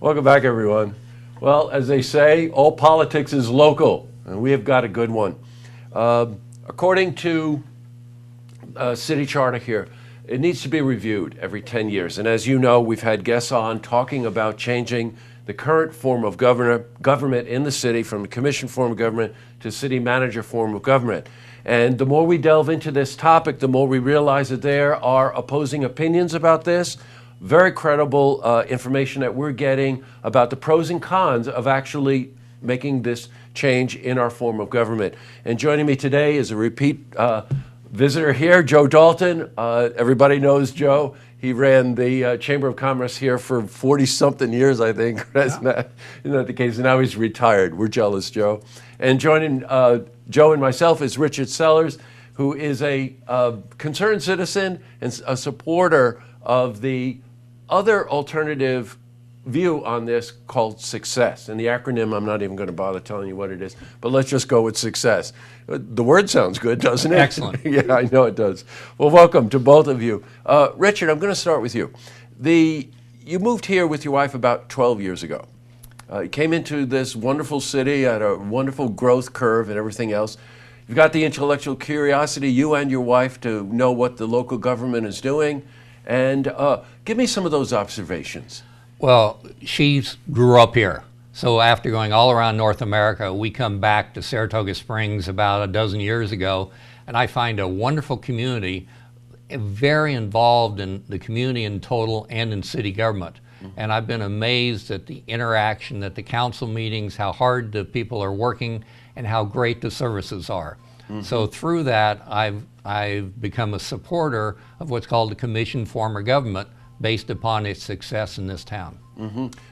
Welcome back, everyone. Well, as they say, all politics is local, and we have got a good one. According to city charter here, it needs to be reviewed every 10 years. And as you know, we've had guests on talking about changing the current form of government in the city from a commission form of government to city manager form of government. And the more we delve into this topic, the more we realize that there are opposing opinions about this. Very credible information that we're getting about the pros and cons of actually making this change in our form of government. And joining me today is a repeat visitor here, Joe Dalton. Everybody knows Joe. He ran the Chamber of Commerce here for 40-something years, I think. Isn't that the case? And now he's retired. We're jealous, Joe. And joining Joe and myself is Richard Sellers, who is a concerned citizen and a supporter of the other alternative view on this called SUCCESS. And the acronym, I'm not even going to bother telling you what it is, but let's just go with SUCCESS. The word sounds good, doesn't it? Excellent. Yeah, I know it does. Well, welcome to both of you. Richard, I'm going to start with you. You moved here with your wife about 12 years ago. You came into this wonderful city at a wonderful growth curve and everything else. You've got the intellectual curiosity, you and your wife, to know what the local government is doing. And give me some of those observations. Well, she grew up here. So after going all around North America, we come back to Saratoga Springs about a dozen years ago, and I find a wonderful community, very involved in the community in total and in city government. And I've been amazed at the interaction at the council meetings, how hard the people are working, and how great the services are. So through that, I've become a supporter of what's called the commission form of government based upon its success in this town.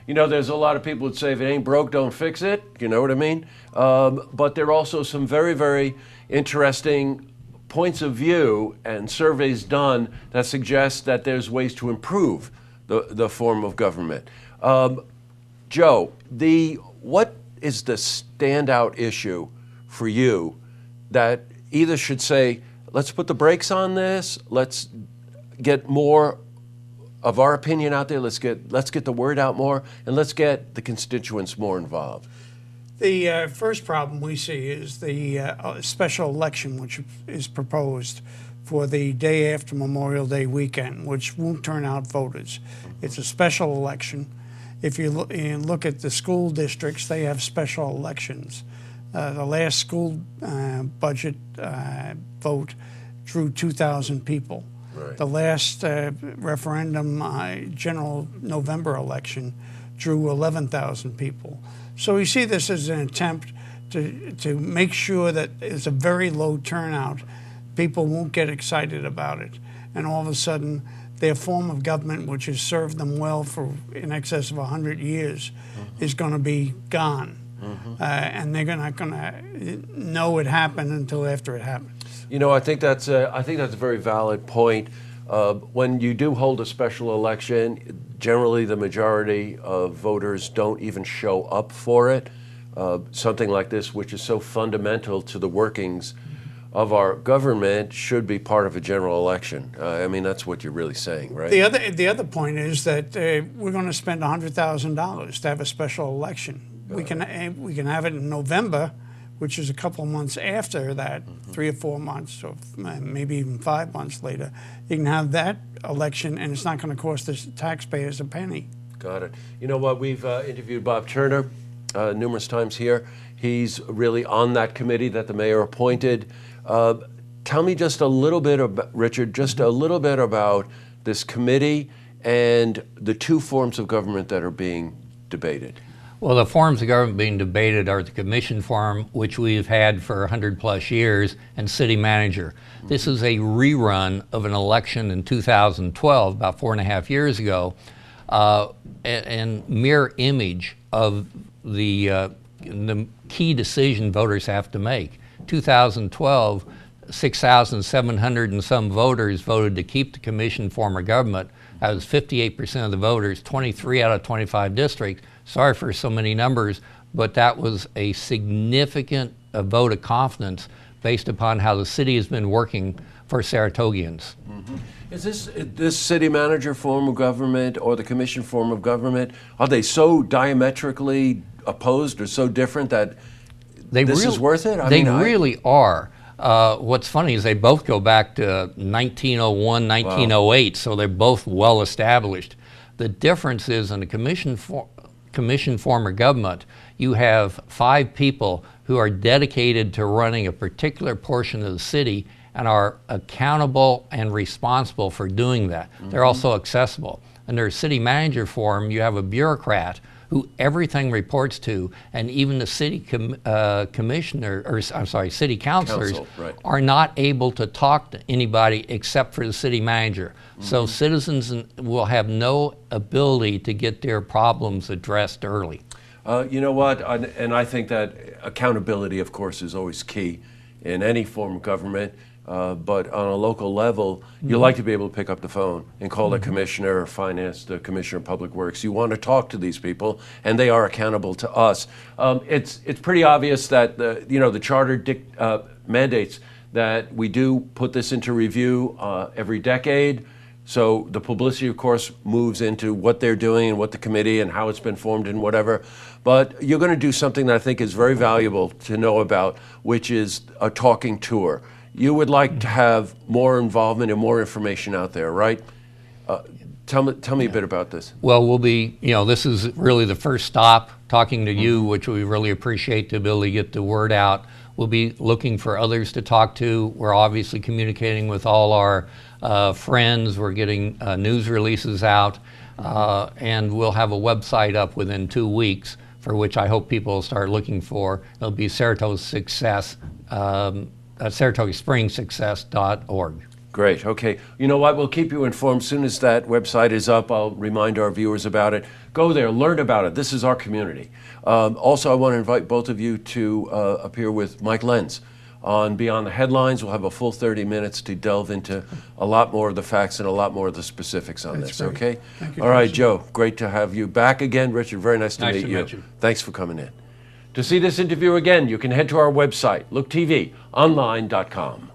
You know, there's a lot of people that say if it ain't broke, don't fix it. You know what I mean? But there are also some very, very interesting points of view and surveys done that suggest that there's ways to improve the form of government. Joe, what is the standout issue for you that either should say, let's put the brakes on this, let's get more of our opinion out there, let's get the word out more, and let's get the constituents more involved? The first problem we see is the special election which is proposed for the day after Memorial Day weekend, which won't turn out voters. It's a special election. If you look at the school districts, they have special elections. The last school budget vote drew 2,000 people. Right. The last referendum general November election drew 11,000 people. So we see this as an attempt to make sure that there's a very low turnout. People won't get excited about it. And all of a sudden, their form of government, which has served them well for in excess of 100 years, is going to be gone. And they're not going to know it happened until after it happens. You know, I think that's a very valid point. When you do hold a special election, generally the majority of voters don't even show up for it. Something like this, which is so fundamental to the workings of our government, should be part of a general election. I mean, that's what you're really saying, right? The other point is that we're going to spend $100,000 to have a special election. We can have it in November, which is a couple of months after that, 3 or 4 months, or maybe even 5 months later. You can have that election, and it's not going to cost the taxpayers a penny. Got it. You know what? We've interviewed Bob Turner numerous times here. He's really on that committee that the mayor appointed. Tell me just a little bit about, Richard, just a little bit about this committee and the two forms of government that are being debated. Well, the forms of government being debated are the commission form, which we've had for 100+ years, and city manager. This is a rerun of an election in 2012, about 4.5 years ago, and mirror image of the key decision voters have to make. 2012, 6,700 and some voters voted to keep the commission form of government. That was 58% of the voters, 23 out of 25 districts. Sorry for so many numbers, but that was a significant vote of confidence based upon how the city has been working for Saratogians. Is this city manager form of government or the commission form of government, are they so diametrically opposed or so different that this is worth it? They really are. What's funny is they both go back to 1901, 1908, so they're both well established. The difference is in the commission form of government, you have 5 people who are dedicated to running a particular portion of the city and are accountable and responsible for doing that. They're also accessible. Under city manager form, you have a bureaucrat who everything reports to, and even the city commissioner, or I'm sorry, city councilors are not able to talk to anybody except for the city manager. So citizens will have no ability to get their problems addressed early. You know what, and I think that accountability, of course, is always key in any form of government. But on a local level, you like to be able to pick up the phone and call the commissioner of finance, the commissioner of public works. You want to talk to these people, and they are accountable to us. It's pretty obvious that the charter mandates that we do put this into review every decade. So the publicity, of course, moves into what they're doing and what the committee and how it's been formed and whatever. But you're going to do something that I think is very valuable to know about, which is a talking tour. You would like to have more involvement and more information out there, right? Tell me a bit about this. Well, we'll be, this is really the first stop, talking to you, which we really appreciate the ability to get the word out. We'll be looking for others to talk to. We're obviously communicating with all our friends. We're getting news releases out, and we'll have a website up within 2 weeks, for which I hope people will start looking for. It'll be Saratoga Success. SaratogaSpringSuccess.org. Great. Okay. You know what? We'll keep you informed. As soon as that website is up, I'll remind our viewers about it. Go there, learn about it. This is our community. Also, I want to invite both of you to appear with Mike Lenz on Beyond the Headlines. We'll have a full 30 minutes to delve into a lot more of the facts and a lot more of the specifics on this. Great. Okay? Thank you, all right, Joe. Great to have you back again. Richard, very nice to meet you. you. Thanks for coming in. To see this interview again, you can head to our website, lookTVonline.com.